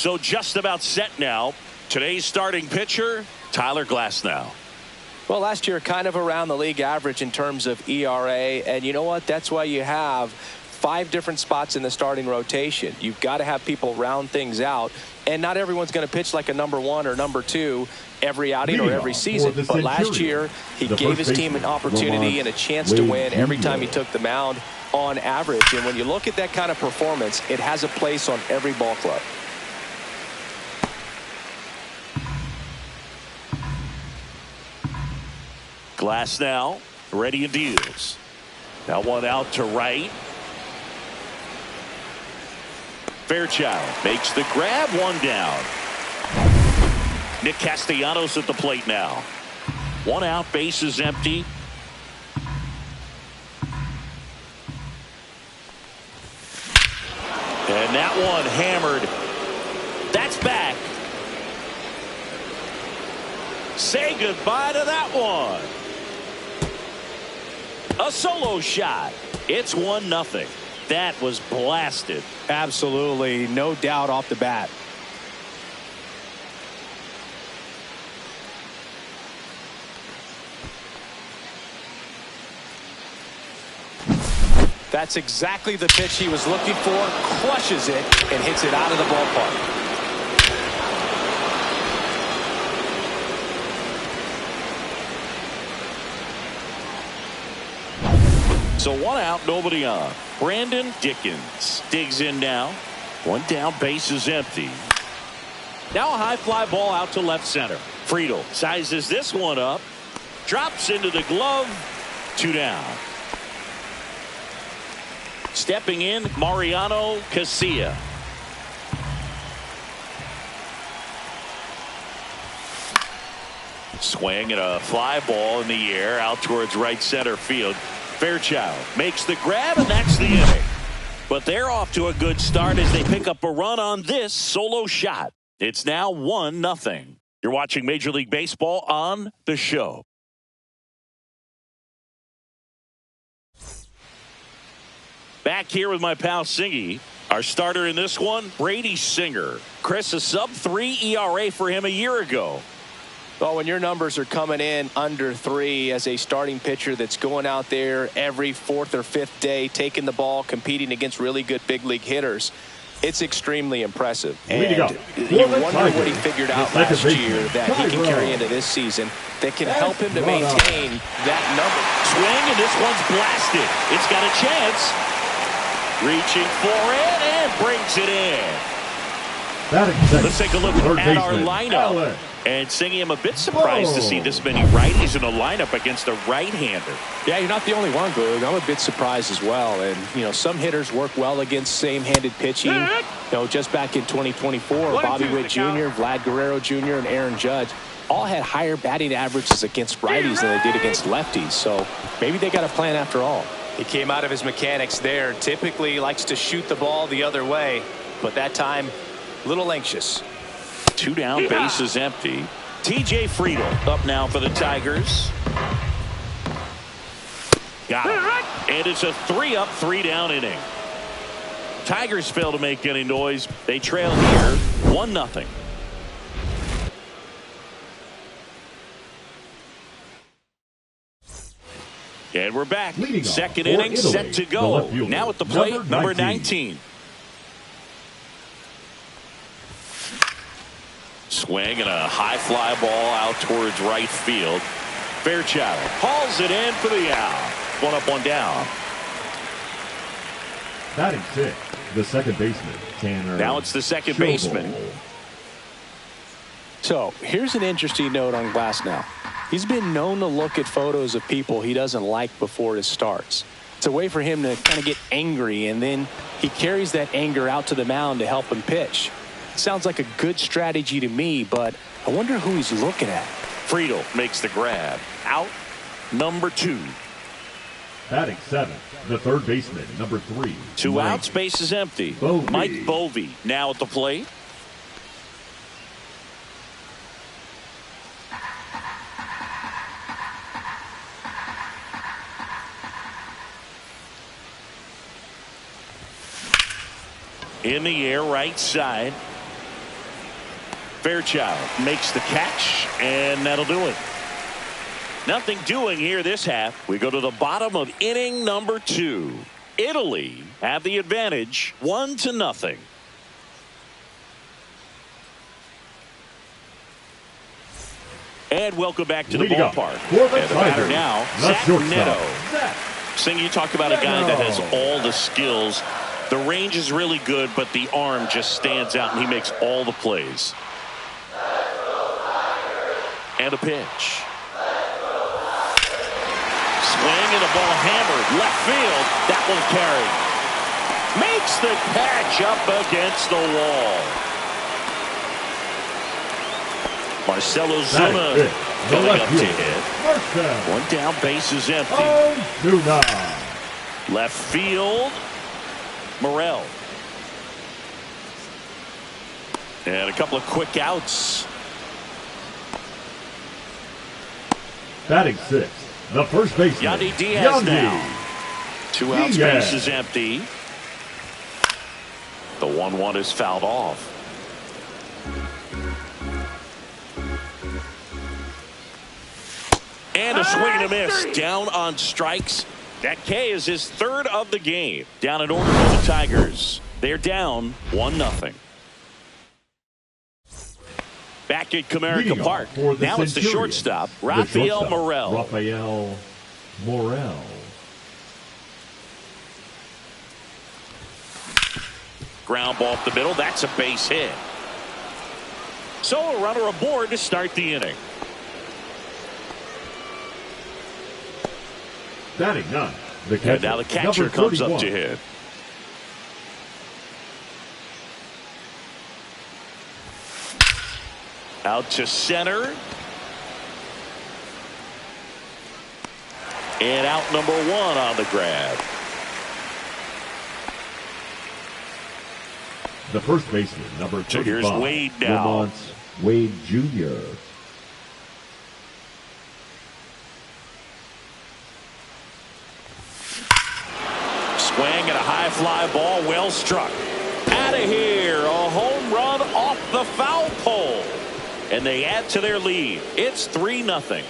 So just about set now. Today's starting pitcher, Tyler Glasnow. Well, last year kind of around the league average in terms of ERA, and you know what? That's why you have 5 different spots in the starting rotation. You've got to have people round things out, and not everyone's going to pitch like a number 1 or number 2 every outing or every season. But last year, he gave his team an opportunity and a chance to win every time he took the mound on average. And when you look at that kind of performance, it has a place on every ball club. Glasnow ready and deals. Now one out to right. Fairchild makes the grab, one down. Nick Castellanos at the plate now. One out, bases empty. And that one hammered. That's back. Say goodbye to that one. A solo shot. It's 1-0. That was blasted. Absolutely, no doubt off the bat. That's exactly the pitch he was looking for. Crushes it and hits it out of the ballpark. So one out, nobody on. Brandon Dickens digs in now. One down, bases empty. Now a high fly ball out to left center. Friedel sizes this one up. Drops into the glove. 2 down. Stepping in, Mariano Casilla. Swing and a fly ball in the air out towards right center field. Fairchild makes the grab, and that's the inning. But they're off to a good start as they pick up a run on this solo shot. It's now 1-0. You're watching Major League Baseball on The Show. Back here with my pal Singy. Our starter in this one, Brady Singer. Chris, a sub-3 ERA for him a year ago. Well, when your numbers are coming in under 3 as a starting pitcher that's going out there every 4th or 5th day, taking the ball, competing against really good big league hitters, it's extremely impressive. And you wonder what he figured out last year that he can carry into this season that can help him to maintain that number. Swing, and this one's blasted. It's got a chance. Reaching for it and brings it in. Let's take a look at our lineup. And Singy, I'm a bit surprised to see this many righties in a lineup against a right-hander. Yeah, you're not the only one, Boog. I'm a bit surprised as well. And, you know, some hitters work well against same-handed pitching. You know, just back in 2024, Bobby Witt Jr., Vlad Guerrero Jr., and Aaron Judge all had higher batting averages against righties than they did against lefties. So maybe they got a plan after all. He came out of his mechanics there. Typically likes to shoot the ball the other way, but that time, a little anxious. 2 down, bases empty. TJ Friedel up now for the Tigers. Got it. And it's a 3-up, 3-down inning. Tigers fail to make any noise. They trail here 1-0. And we're back. Second inning set to go. Now at the plate, number 19. Swing and a high fly ball out towards right field. Fairchild hauls it in for the out. 1 up, 1 down. Batting 6, the second baseman, Tanner. Now it's the second baseman. So here's an interesting note on Glasnow. He's been known to look at photos of people he doesn't like before it starts. It's a way for him to kind of get angry, and then he carries that anger out to the mound to help him pitch. Sounds like a good strategy to me, but I wonder who he's looking at. Friedel makes the grab. Out number 2. Batting 7, the third baseman, number 3. 2 outs, base is empty. Bovee. Mike Bovee now at the plate. In the air, right side. Fairchild makes the catch, and that'll do it. Nothing doing here this half. We go to the bottom of inning number 2. Italy have the advantage, 1-0. And welcome back to the ballpark. And the batter now, Zach Neto. Sing, you talk about a guy that has all the skills. The range is really good, but the arm just stands out, and he makes all the plays. And a pitch. Swing and a ball hammered left field. That one carried. Makes the catch up against the wall. Marcelo Zuna going up to hit. One down, base is empty. Left field. Morel. And a couple of quick outs. Batting 6, the first baseman, Yandy Diaz now. 2 outs, base is empty. The 1-1 is fouled off. And a swing and a miss. Down on strikes. That K is his 3rd of the game. Down in order for the Tigers. They're down 1-0. Back at Comerica Park. Now it's the shortstop, Rafael Morel. Ground ball up the middle. That's a base hit. So a runner aboard to start the inning. Batting 9. The catcher, and now the catcher comes up to hit. Out to center. And out number 1 on the grab. The first baseman, number 35. Here's Wade now. Wade Jr. Swing and a high fly ball, well struck. Out of here, a home run off the foul pole. And they add to their lead. It's 3-0.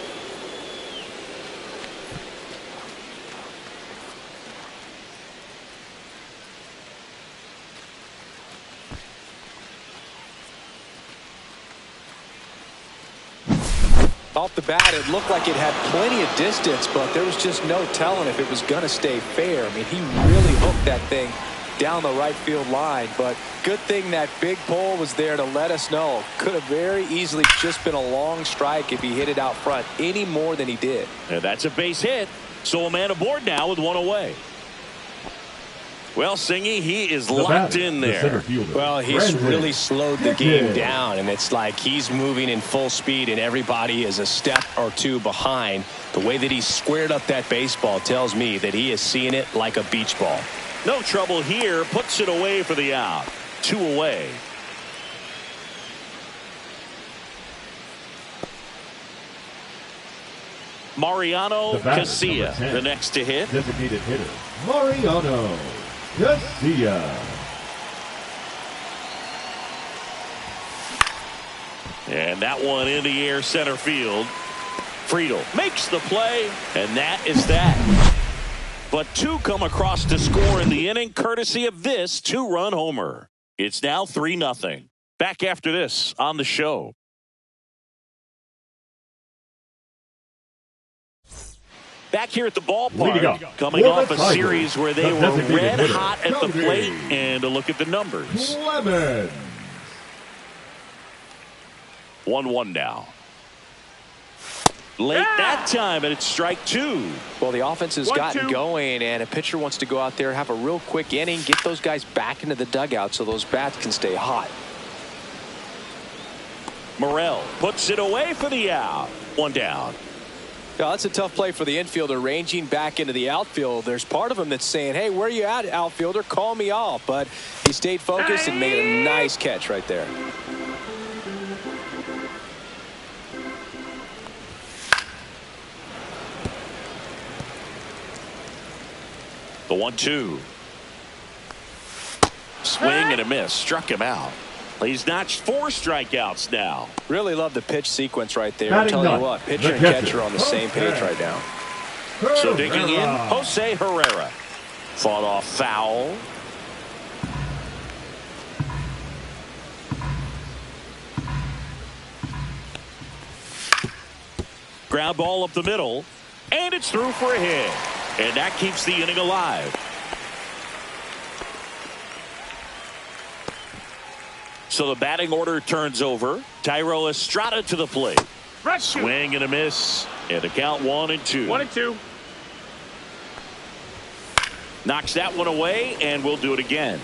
Off the bat, it looked like it had plenty of distance, but there was just no telling if it was going to stay fair. I mean, he really hooked that thing down the right field line, but good thing that big pole was there to let us know. Could have very easily just been a long strike if he hit it out front any more than he did. And that's a base hit. So a man aboard now with 1 away. Well, Singy, he is locked in there. Well, he's really slowed the game down, and it's like he's moving in full speed, and everybody is a step or 2 behind. The way that he squared up that baseball tells me that he is seeing it like a beach ball. No trouble here. Puts it away for the out. 2 away. Mariano Casilla, the next to hit. Designated hitter, Mariano Casilla. And that one in the air center field. Friedel makes the play, and that is that. But 2 come across to score in the inning, courtesy of this 2-run homer. It's now 3-0. Back after this on the show. Back here at the ballpark, coming off a series where they were red hot at the plate, and a look at the numbers. 1-1 now. Late that time, and it's strike 2. Well, the offense has gotten going, and a pitcher wants to go out there, have a real quick inning, get those guys back into the dugout so those bats can stay hot. Morel puts it away for the out. 1 down. Yeah, that's a tough play for the infielder, ranging back into the outfield. There's part of him that's saying, hey, where you at, outfielder? Call me off. But he stayed focused and made a nice catch right there. The 1-2. Swing and a miss. Struck him out. He's notched 4 strikeouts now. Really love the pitch sequence right there. Batting I'm telling ninth, you what, pitcher the and catcher on the same page right now. So digging in, Jose Herrera. Fought off foul. Ground ball up the middle, and it's through for a hit. And that keeps the inning alive. So the batting order turns over. Thairo Estrada to the plate. Swing and a miss. And the count 1-2. 1-2. Knocks that one away, and we'll do it again.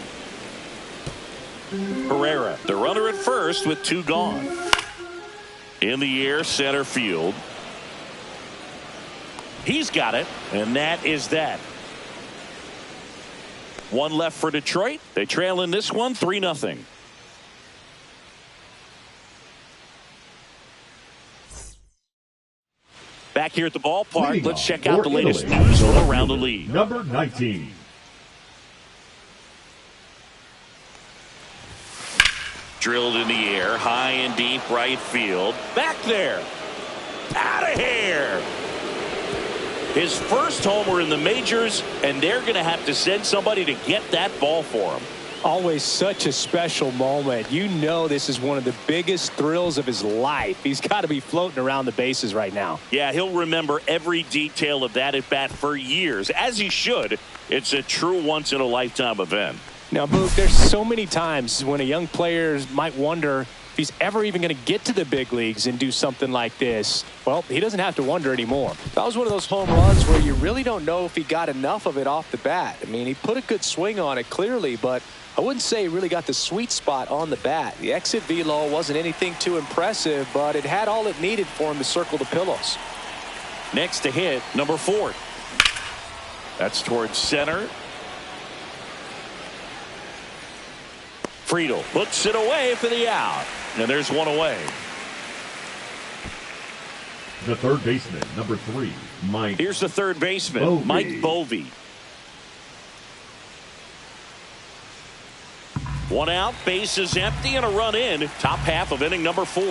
Herrera, the runner at first with 2 gone. In the air, center field. He's got it, and that is that. 1 left for Detroit. They trail in this one 3-0. Back here at the ballpark, Leading let's off check out for the latest Italy, news from around the league. Number 19. Drilled in the air, high and deep right field. Back there. Out of here. His first homer in the majors, and they're going to have to send somebody to get that ball for him. Always such a special moment. You know this is one of the biggest thrills of his life. He's got to be floating around the bases right now. Yeah, he'll remember every detail of that at bat for years, as he should. It's a true once-in-a-lifetime event. Now, Boog, there's so many times when a young player might wonder if he's ever even going to get to the big leagues and do something like this. Well, he doesn't have to wonder anymore. That was one of those home runs where you really don't know if he got enough of it off the bat. I mean, he put a good swing on it clearly, but I wouldn't say he really got the sweet spot on the bat. The exit velo wasn't anything too impressive, but it had all it needed for him to circle the pillows. Next to hit, number 4. That's towards center. Friedel puts it away for the out. And there's one away. The third baseman, number 3, Mike. Here's the third baseman, Bovee. Mike Bovee. 1 out, bases empty, and a run in. Top half of inning number 4.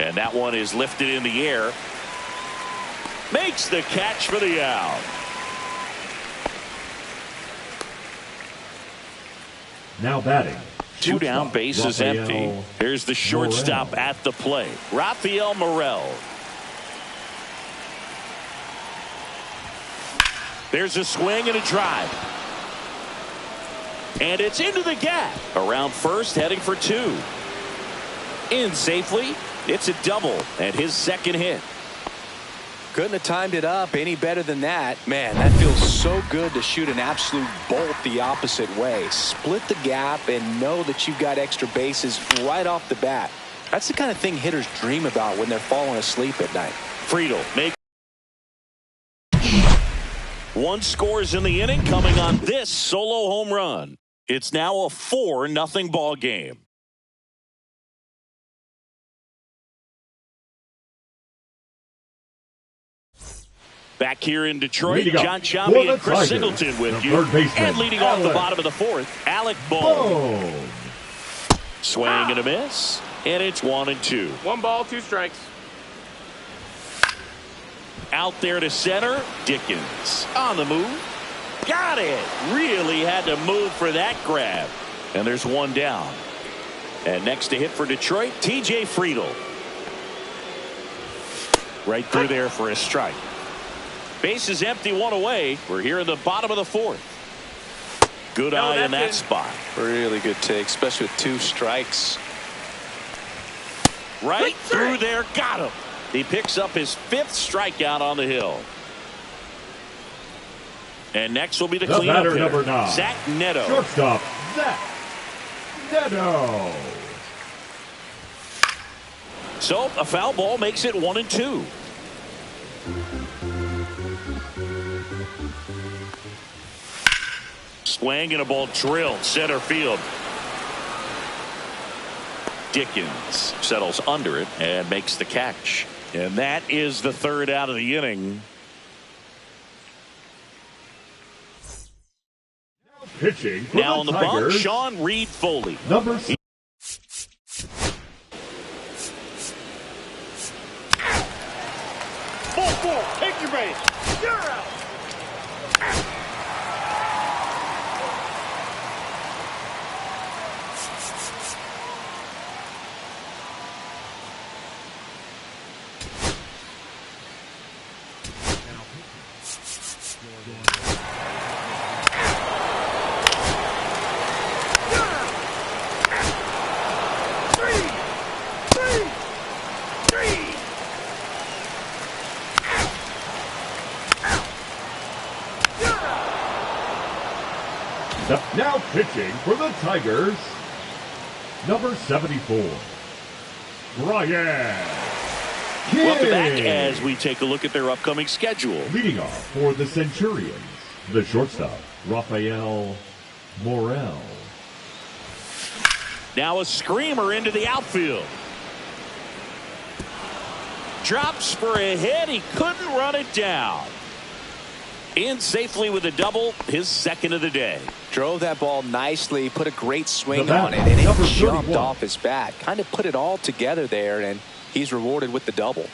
And that one is lifted in the air. Makes the catch for the out. Now batting. 2 down, bases Rafael empty. Here's the shortstop Morel. at the plate, Rafael Morel. There's a swing and a drive. And it's into the gap. Around first, heading for 2. In safely. It's a double and his second hit. Couldn't have timed it up any better than that. Man, that feels so good to shoot an absolute bolt the opposite way. Split the gap and know that you've got extra bases right off the bat. That's the kind of thing hitters dream about when they're falling asleep at night. Friedel make 1 scores in the inning, coming on this solo home run. It's now a 4-0 ball game. Back here in Detroit, Leading John up Sciambi for the and Chris Tigers, Singleton with the you. third baseman, And leading off the Alec bottom of the 4th, Alec Bohm. Boom. Swing and a miss, and it's 1-2. 1 ball, 2 strikes. Out there to center, Dickens on the move. Got it. Really had to move for that grab. And there's 1 down. And next to hit for Detroit, TJ Friedel. Right through there for a strike. Base is empty, 1 away. We're here in the bottom of the 4th. Good eye in that spot. Really good take, especially with 2 strikes. Right through there, got him. He picks up his 5th strikeout on the hill. And next will be the cleanup batter, hitter, number 9. Zach Neto. Shortstop, Zach Neto. So a foul ball makes it 1-2. Swing and a ball drilled center field. Dickens settles under it and makes the catch. And that is the 3rd out of the inning. Pitching for Now the on the bump, Tigers, Sean Reed Foley. number 4-4, take your base. You're out. Now pitching for the Tigers, number 74, Brian King. Welcome back as we take a look at their upcoming schedule. Leading off for the Centurions, the shortstop, Rafael Morel. Now a screamer into the outfield. Drops for a hit. He couldn't run it down. In safely with a double, his second of the day. Drove that ball nicely, put a great swing The on it, bat, and it number jumped 31. off his bat. Kind of put it all together there, and he's rewarded with the double.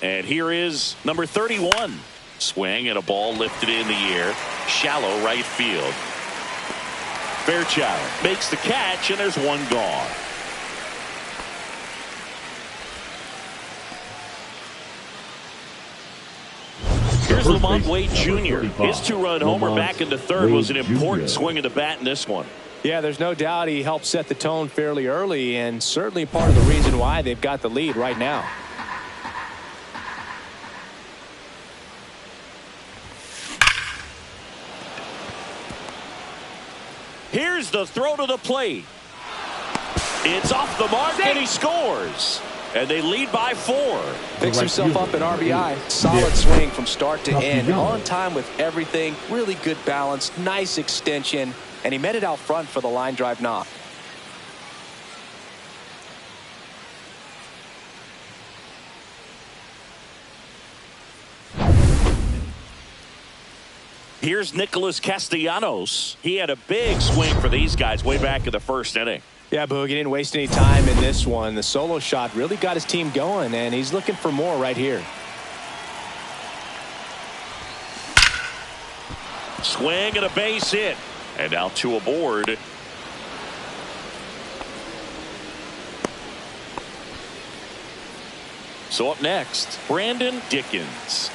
And here is number 31. Swing and a ball lifted in the air. Shallow right field. Fairchild makes the catch, and there's one gone. Here's Lamont Wade Jr. His two-run homer back into third was an important swing of the bat in this one. Yeah, there's no doubt he helped set the tone fairly early, and certainly part of the reason why they've got the lead right now. Here's the throw to the plate. It's off the mark, and he scores. And they lead by 4. Picks himself up an RBI. Solid swing from start to end. On time with everything. Really good balance. Nice extension. And he met it out front for the line drive knock. Here's Nicholas Castellanos. He had a big swing for these guys way back in the first inning. Yeah, Boog, he didn't waste any time in this one. The solo shot really got his team going, and he's looking for more right here. Swing and a base hit. And now 2 aboard. So up next, Brandon Dickens.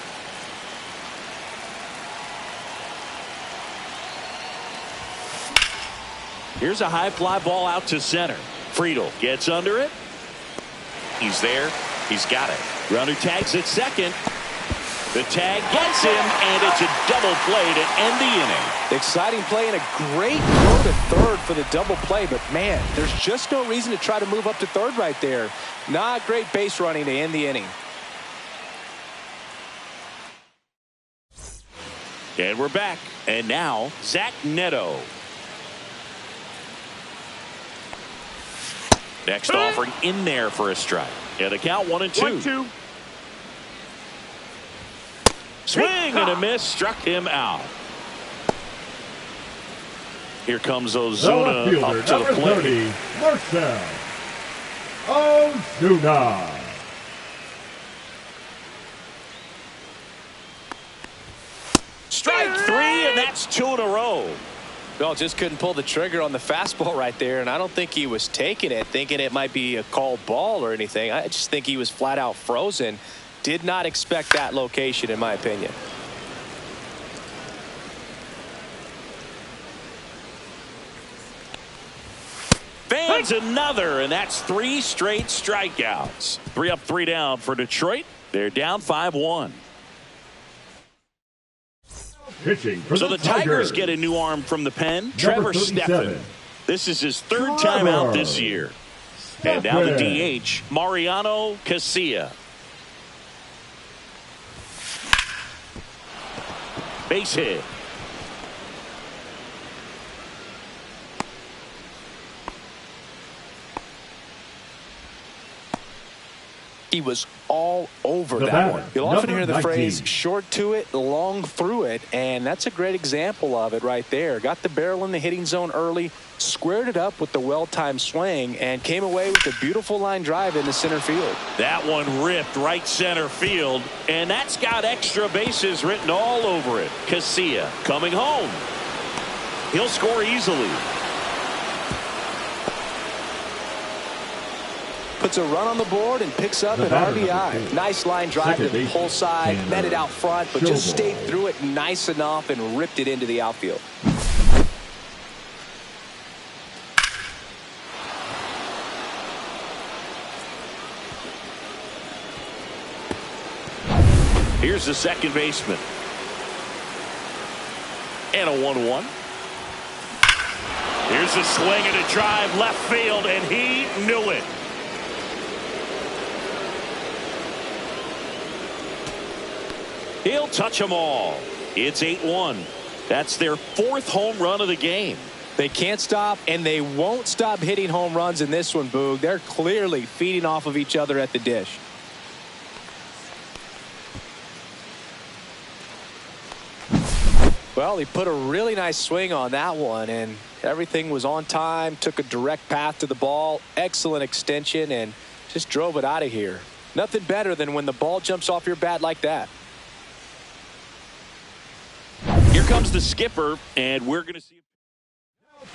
Here's a high fly ball out to center. Friedel gets under it. He's there. He's got it. Runner tags at second. The tag gets him, and it's a double play to end the inning. Exciting play and a great throw to third for the double play, but man, there's just no reason to try to move up to third right there. Not great base running to end the inning. And we're back. And now, Zach Neto. Next offering in there for a strike. And the count 1-2. 1-2. Swing and a miss. Struck him out. Here comes Ozuna up to the number plate. 30, Marcell Ozuna. Strike 3, and that's 2 in a row. Well, just couldn't pull the trigger on the fastball right there, and I don't think he was taking it, thinking it might be a called ball or anything. I just think he was flat out frozen. Did not expect that location, in my opinion. Fans another, and that's 3 straight strikeouts. 3 up, 3 down for Detroit. They're down 5-1. Pitching for So the Tigers get a new arm from the pen. Number Trevor 37. Steffen. This is his 3rd time out this year. And now the DH, Mariano Casilla. Base hit. He was all over The that batter, one. You'll often number hear the 19. phrase short to it, long through it, and that's a great example of it right there. Got the barrel in the hitting zone early, squared it up with the well-timed swing, and came away with a beautiful line drive into center field. That one ripped right center field, and that's got extra bases written all over it. Casilla coming home. He'll score easily. Puts a run on the board and picks up The an batter, RBI. number 2. Nice line drive Second to the baseman, pull side, Tanner met it out front, but just Showball. stayed through it nice enough and ripped it into the outfield. Here's the second baseman. And a 1-1. Here's a swing and a drive left field, and he knew it. He'll touch them all. It's 8-1. That's their 4th home run of the game. They can't stop, and they won't stop hitting home runs in this one, Boog. They're clearly feeding off of each other at the dish. Well, he put a really nice swing on that one, and everything was on time, took a direct path to the ball, excellent extension, and just drove it out of here. Nothing better than when the ball jumps off your bat like that. Here comes the skipper, and we're going to see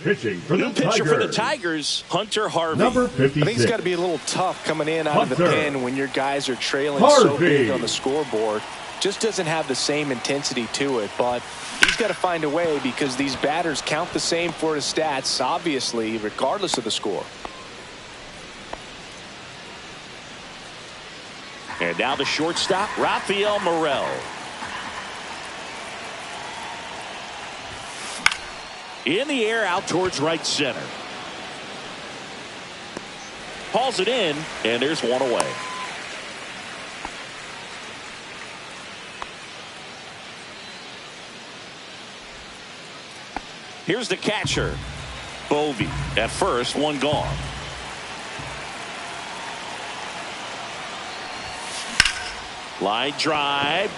Pitching for the new pitcher for the Tigers. Tigers, Hunter Harvey. Number I think 56. it's got to be a little tough coming in out of the Hunter pen when your guys are trailing so Harvey. big on the scoreboard. Just doesn't have the same intensity to it, but he's got to find a way because these batters count the same for his stats, obviously, regardless of the score. And now the shortstop, Rafael Morel. In the air out towards right center. Hauls it in, and there's one away. Here's the catcher, Bovee. At first, one gone. Line drive.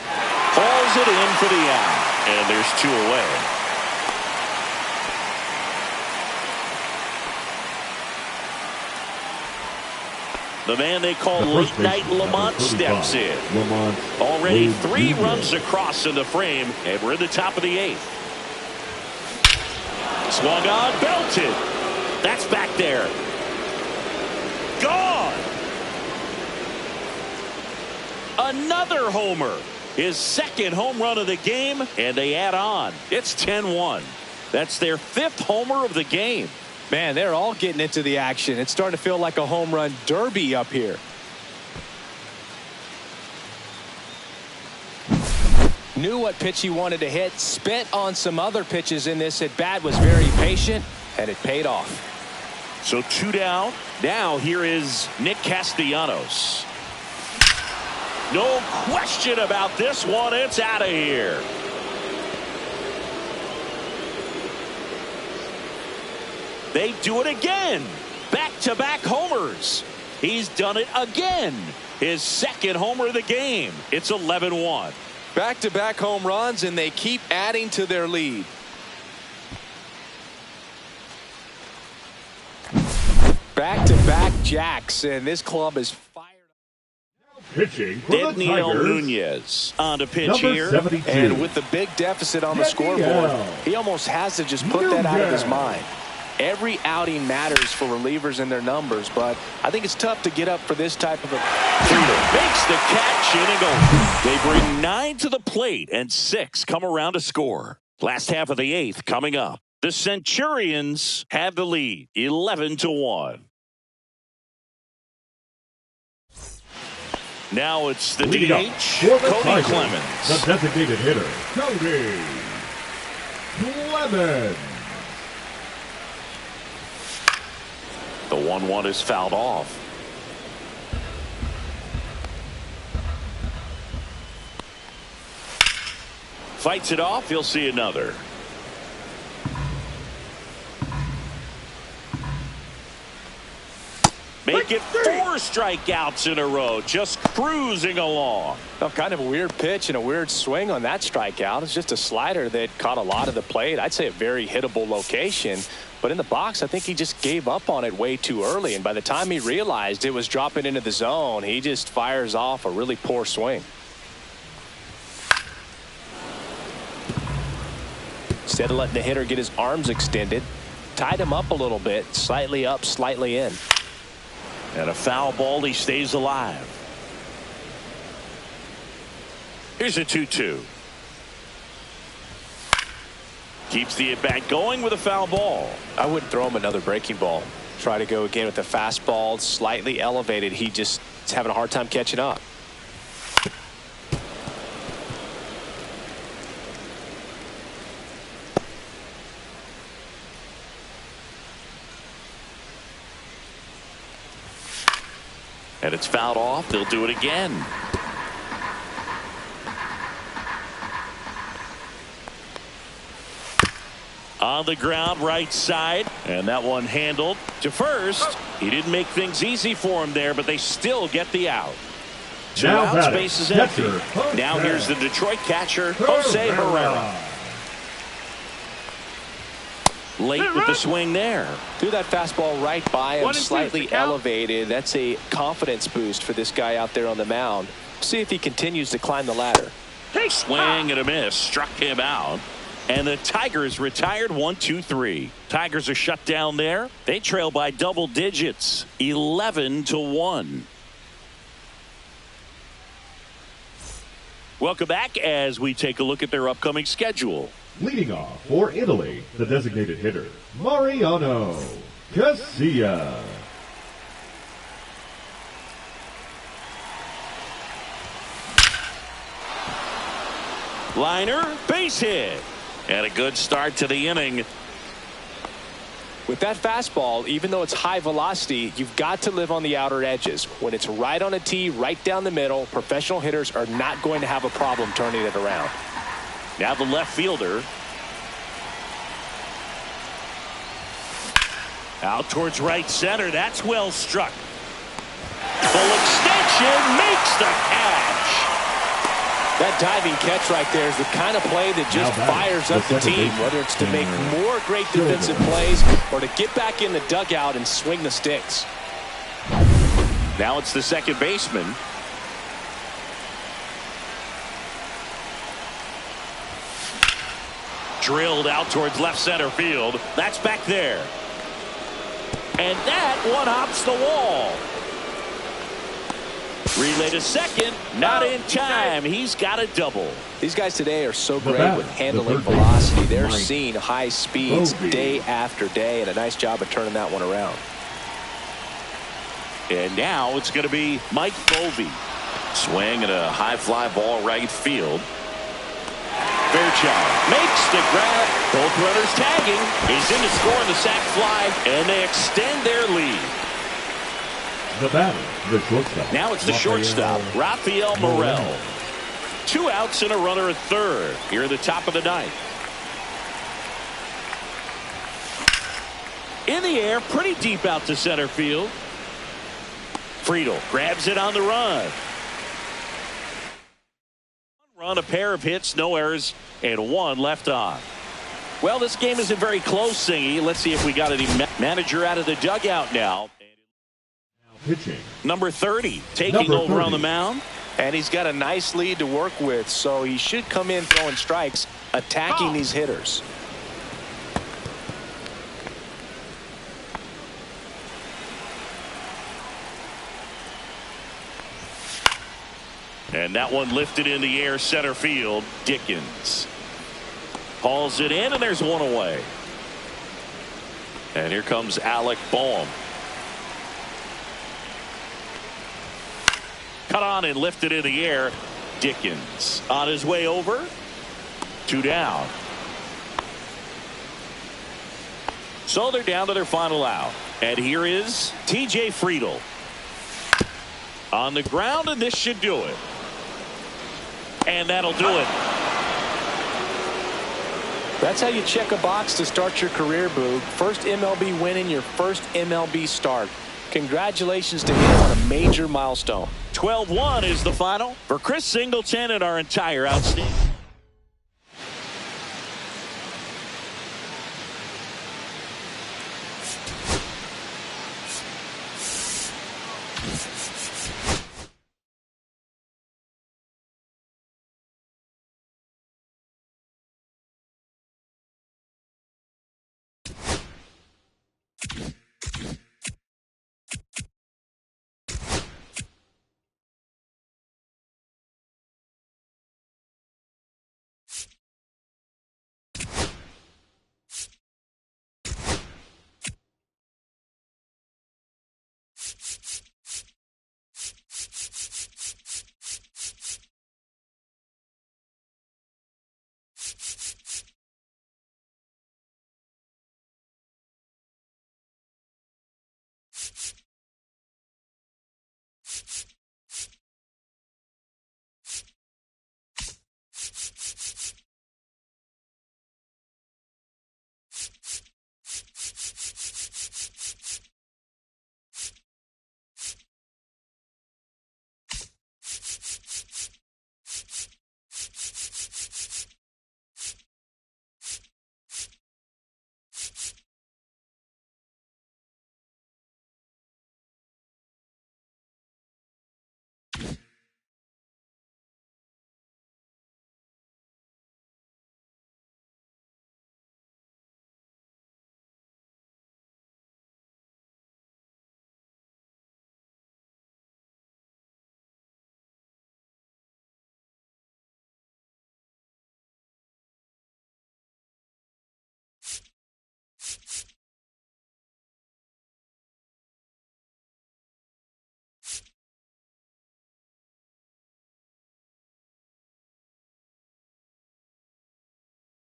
Hauls it in for the out. And there's 2 away. The man they call late night Lamont steps in. Lamont Already Rose 3 Jr. runs across in the frame, and we're in the top of the 8th. Swung on, belted. That's back there. Gone. Another homer. His 2nd home run of the game, and they add on. It's 10-1. That's their 5th homer of the game. Man, they're all getting into the action. It's starting to feel like a home run derby up here. Knew what pitch he wanted to hit, spent on some other pitches in this at bat, was very patient, and it paid off. So 2 down. Now here is Nick Castellanos. No question about this one. It's out of here. They do it again. Back-to-back homers. He's done it again. His 2nd homer of the game. It's 11-1. Back-to-back home runs, and they keep adding to their lead. Back-to-back jacks, and this club is fired. Pitching for the Daniel Tigers. Nunez on to pitch Number here. 72. And with the big deficit on the scoreboard, he almost has to just put that out of his mind. Every outing matters for relievers and their numbers, but I think it's tough to get up for this type of a Freedom makes the catch in and go. They bring 9 to the plate and 6 come around to score. Last half of the 8th coming up. The Centurions have the lead 11-1. Now it's the Leading up DH, for the Cody Tigers, Clemens. the designated hitter, Cody Clemens. The 1-1 is fouled off. Fights it off. He'll see another. Make it 4 strikeouts in a row, just cruising along. Well, kind of a weird pitch and a weird swing on that strikeout. It's just a slider that caught a lot of the plate. I'd say a very hittable location. But in the box, I think he just gave up on it way too early. And by the time he realized it was dropping into the zone, he just fires off a really poor swing. Instead of letting the hitter get his arms extended, tied him up a little bit, slightly up, slightly in. And a foul ball, he stays alive. Here's a 2-2. Keeps the at-bat going with a foul ball. I wouldn't throw him another breaking ball. Try to go again with the fastball, slightly elevated. He just is having a hard time catching up. And it's fouled off. They'll do it again. On the ground, right side. And that one handled to first. He didn't make things easy for him there, but they still get the out. 2 outs, base is empty. Now here's the Detroit catcher, Jose Herrera. Late with the swing there. Threw that fastball right by him, slightly elevated. That's a confidence boost for this guy out there on the mound. See if he continues to climb the ladder. Swing and a miss. Struck him out. And the Tigers retired 1-2-3. Tigers are shut down there. They trail by double digits, 11-1. Welcome back as we take a look at their upcoming schedule. Leading off for Italy, the designated hitter, Mariano Casilla. Liner, base hit. And a good start to the inning. With that fastball, even though it's high velocity, you've got to live on the outer edges. When it's right on a tee, right down the middle, professional hitters are not going to have a problem turning it around. Now the left fielder. Out towards right center. That's well struck. Full extension makes the catch. That diving catch right there is the kind of play that just fires up the team, whether it's to make more great defensive plays or to get back in the dugout and swing the sticks. Now it's the second baseman. Drilled out towards left center field. That's back there. And that one hops the wall. Relay to second. Not in time. He's got a double. These guys today are so great with handling velocity. They're seeing high speeds day after day, and a nice job of turning that one around. And now it's going to be Mike Bovey. Swing at a high fly ball right field. Fairchild makes the grab. Both runners tagging. He's in to score on the sac fly, and they extend their lead. The batter, the shortstop. Now it's the shortstop, Rafael Morel. 2 outs and a runner at third here at the top of the ninth. In the air, pretty deep out to center field. Friedel grabs it on the run. Run, a pair of hits, no errors, and 1 left on. Well, this game isn't very close, Singy. Let's see if we got any manager out of the dugout now. Pitching. Number 30 taking over on the mound. And he's got a nice lead to work with, so he should come in throwing strikes, attacking these hitters. And that one lifted in the air, center field. Dickens hauls it in, and there's 1 away. And here comes Alec Boehm. Cut on and lifted in the air. Dickens on his way over. 2 down. So they're down to their final out. And here is T.J. Friedel. On the ground, and this should do it. And that'll do it. That's how you check a box to start your career, Boog. First MLB win in your first MLB start. Congratulations to him on a major milestone. 12-1 is the final for Chris Singleton and our entire outstanding.